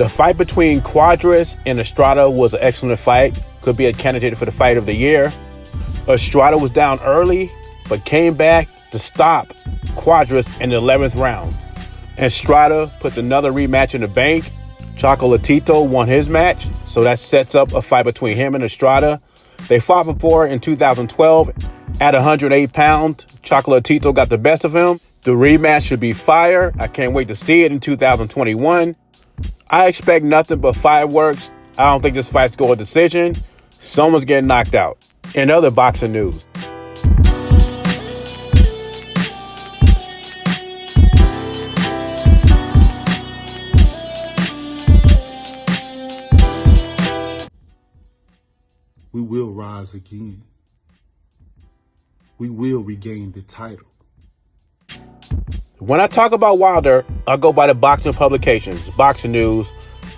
The fight between Quadras and Estrada was an excellent fight. Could be a candidate for the fight of the year. Estrada was down early, but came back to stop Quadras in the 11th round. Estrada puts another rematch in the bank. Chocolatito won his match, so that sets up a fight between him and Estrada. They fought before in 2012 at 108 pounds. Chocolatito got the best of him. The rematch should be fire. I can't wait to see it in 2021. I expect nothing but fireworks. I don't think this fight's going to decision. Someone's getting knocked out. In other boxing news, we will rise again. We will regain the title. when I talk about Wilder, I go by the boxing publications, Boxing News,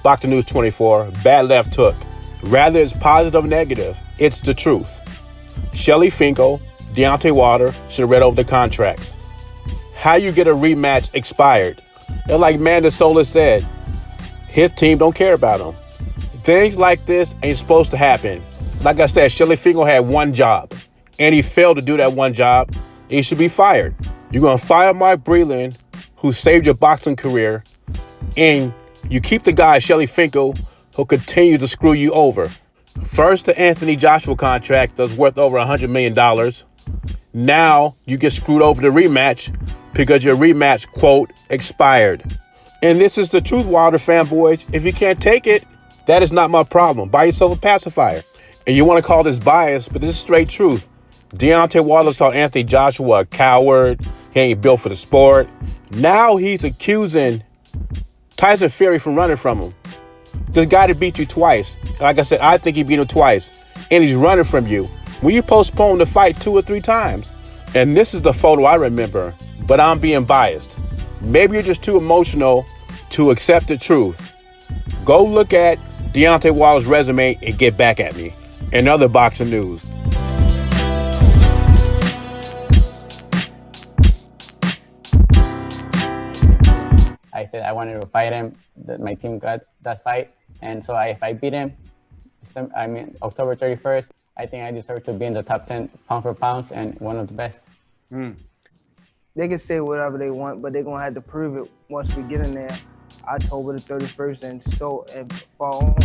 Boxing News 24, Bad Left Hook. Rather it's positive or negative, it's the truth. Shelly Finkel, Deontay Wilder should have read over the contracts. How you get a rematch expired? And like Amanda Solis said, his team don't care about him. Things like this ain't supposed to happen. Like I said, Shelly Finkel had one job, and he failed to do that one job. He should be fired. You're going to fire Mark Breland, who saved your boxing career, and you keep the guy, Shelly Finkel, who continues to screw you over. First, the Anthony Joshua contract that's worth over $100 million. Now, you get screwed over the rematch because your rematch, quote, expired. And this is the truth, Wilder fanboys. If you can't take it, that is not my problem. Buy yourself a pacifier. And you want to call this bias, but this is straight truth. Deontay Wilder's called Anthony Joshua a coward. He ain't built for the sport. Now he's accusing Tyson Fury from running from him. This guy that beat you twice. Like I said, I think he beat him twice. And he's running from you. When you postpone the fight 2 or 3 times. And this is the photo I remember, but I'm being biased. Maybe you're just too emotional to accept the truth. Go look at Deontay Wilder's resume and get back at me. In other boxing news, I said I wanted to fight him. My team got that fight. And so if I beat him, October 31st, I think I deserve to be in the top 10 pound for pounds and one of the best. They can say whatever they want, but they're going to have to prove it once we get in there, October the 31st, and fall on.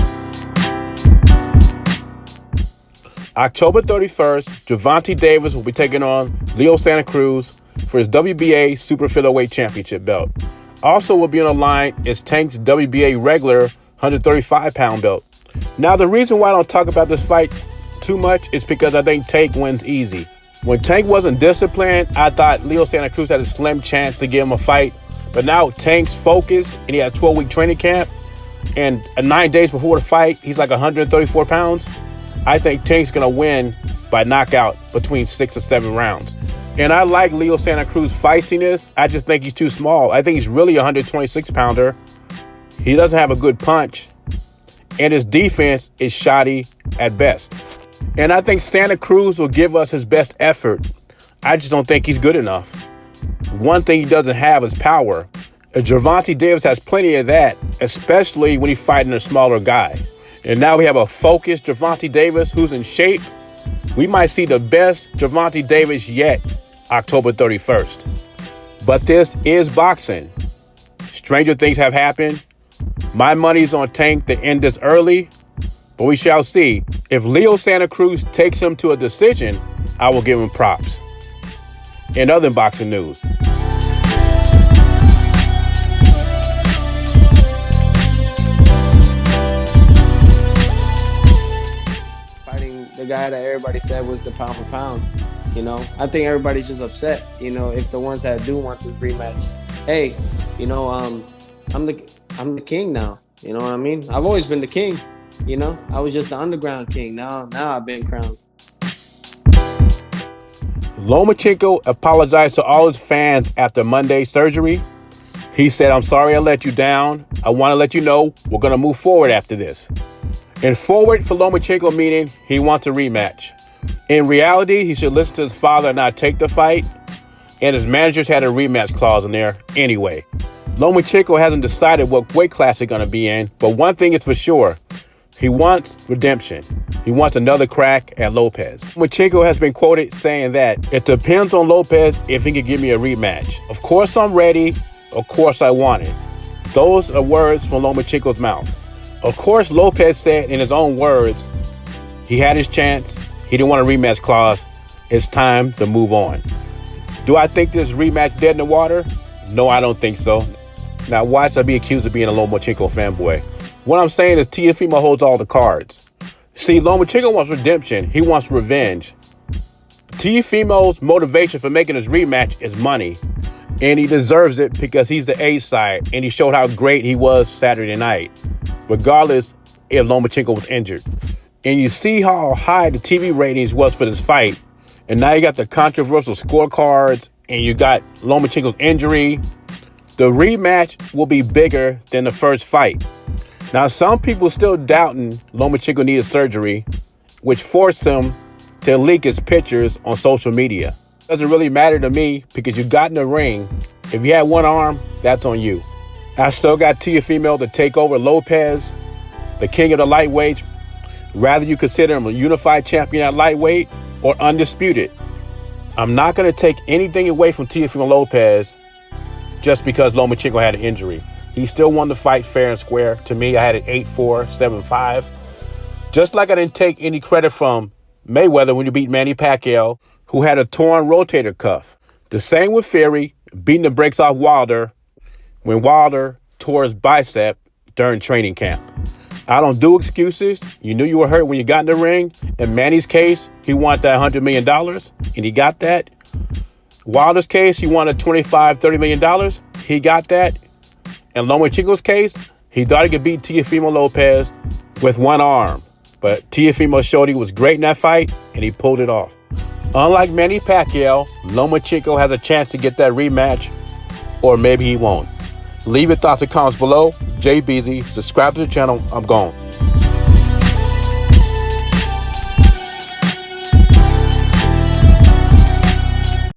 October 31st, Gervonta Davis will be taking on Leo Santa Cruz for his WBA Super Featherweight Championship belt. Also will be on the line is Tank's WBA regular 135-pound belt. Now, the reason why I don't talk about this fight too much is because I think Tank wins easy. When Tank wasn't disciplined, I thought Leo Santa Cruz had a slim chance to give him a fight. But now Tank's focused, and he had a 12-week training camp. And 9 days before the fight, he's like 134 pounds. I think Tank's going to win by knockout between 6 or 7 rounds. And I like Leo Santa Cruz feistiness. I just think he's too small. I think he's really a 126-pounder. He doesn't have a good punch. And his defense is shoddy at best. And I think Santa Cruz will give us his best effort. I just don't think he's good enough. One thing he doesn't have is power. Gervonta Davis has plenty of that, especially when he's fighting a smaller guy. And now we have a focused Gervonta Davis who's in shape. We might see the best Gervonta Davis yet, October 31st. But this is boxing. Stranger things have happened. My money's on Tank to end this early, but we shall see. If Leo Santa Cruz takes him to a decision, I will give him props. In other boxing news, fighting the guy that everybody said was the pound for pound, I think everybody's just upset, if the ones that do want this rematch, hey, I'm the king now, you know what I mean? I've always been the king, I was just the underground king. Now I've been crowned. Lomachenko apologized to all his fans after Monday's surgery. He said, "I'm sorry I let you down. I want to let you know we're going to move forward after this." And forward for Lomachenko meaning he wants a rematch. In reality, he should listen to his father and not take the fight. And his managers had a rematch clause in there anyway. Lomachenko hasn't decided what weight class he's going to be in, but one thing is for sure. He wants redemption. He wants another crack at Lopez. Lomachenko has been quoted saying that it depends on Lopez if he can give me a rematch. Of course I'm ready. Of course I want it. Those are words from Lomachenko's mouth. Of course, Lopez said in his own words, he had his chance. He didn't want a rematch clause. It's time to move on. Do I think this rematch dead in the water? No, I don't think so. Now, why should I be accused of being a Lomachenko fanboy? What I'm saying is Teofimo holds all the cards. See, Lomachenko wants redemption. He wants revenge. Teofimo's motivation for making this rematch is money. And he deserves it because he's the A side. And he showed how great he was Saturday night, regardless if Lomachenko was injured. And you see how high the TV ratings was for this fight. And now you got the controversial scorecards and you got Lomachenko's injury. The rematch will be bigger than the first fight. Now, some people still doubting Lomachenko needed surgery, which forced him to leak his pictures on social media. Doesn't really matter to me because you got in the ring. If you had one arm, that's on you. I still got Teofimo to take over Lopez, the king of the lightweight. Rather you consider him a unified champion at lightweight or undisputed. I'm not going to take anything away from Teofimo Lopez just because Lomachenko had an injury. He still won the fight fair and square. To me, I had it 8-4, 7-5. Just like I didn't take any credit from Mayweather when you beat Manny Pacquiao, who had a torn rotator cuff. The same with Fury, beating the brakes off Wilder when Wilder tore his bicep during training camp. I don't do excuses. You knew you were hurt when you got in the ring. In Manny's case, he wanted that $100 million, and he got that. Wilder's case, he wanted $25, $30 million. He got that. In Lomachenko's case, he thought he could beat Teofimo Lopez with one arm. But Teofimo showed he was great in that fight, and he pulled it off. Unlike Manny Pacquiao, Lomachenko has a chance to get that rematch, or maybe he won't. Leave your thoughts and comments below. Jay Beezy, subscribe to the channel. I'm gone.